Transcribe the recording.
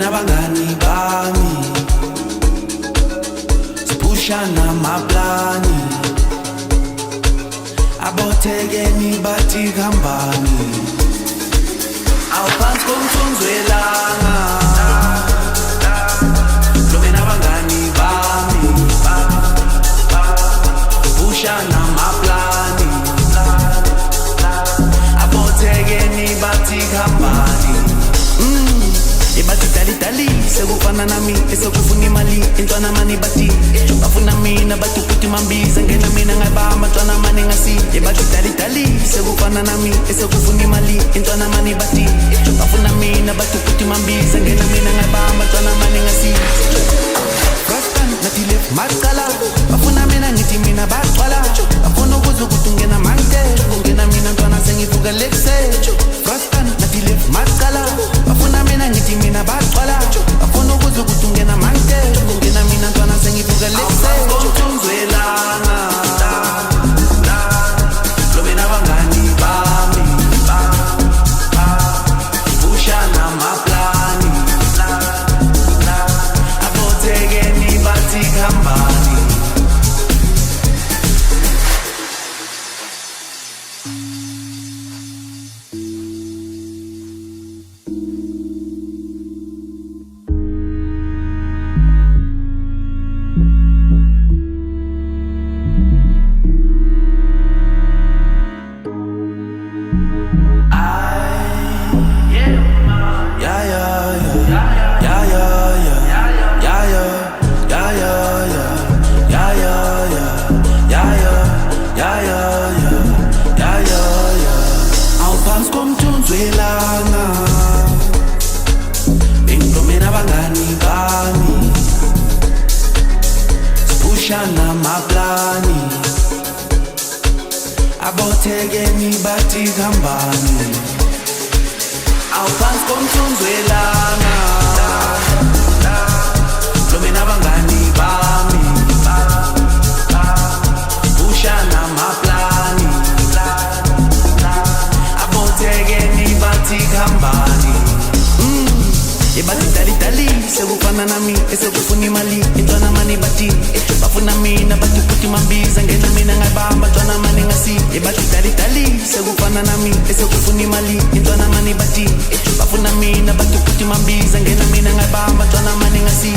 nabangani bami sipushana maplani abothekeni bathi khambani awuphansi komthunzi welanga nome nabangani bami sipushana maplani abothekeni bathi khambani Ibati dali dali, sekufana nami, esokufuna imali, intwana mani bati bafuna mina, bathi ukuthi mambiza, ngena mina ngayibamba, ntwana mani ngasi Ibati dali dali, sekufana nami, esokufuna imali, intwana mani bati bafuna mina, bathi ukuthi mambiza, ngena mina ngayibamba, ntwana mani ngasi Frastan, nathi left macala, bafuna mina ngithi mina baqala bafuna ukuze ukuthi ungena mante, ungena mina ntwana sengivuka lekse Frastan, nathi left macala, bafuna mina ngithi mina baqala bafuna ukuze ukuthi ungena mante, ungena mina ntwana sengivuka lekse Komthunzwelanga lobe nabangani bami bushana maplani abothekeni bathi khambani Bushana maplani abothekeni bathi khambani awuphansi komthunzwelanga nome nabangani bami bushana maplani abothekeni bathi khambani Ibati dali dali, sekufana nami, esokufuna imali, intwana mani bati bafuna mina, bathi ukuthi mambiza, ngena mina ngayibamba, ntwana mani ngasi Ibati dali dali, sekufana nami, esokufuna imali, intwana mani bati bafuna mina, bathi ukuthi mambiza, ngena mina ngayibamba, ntwana mani ngasi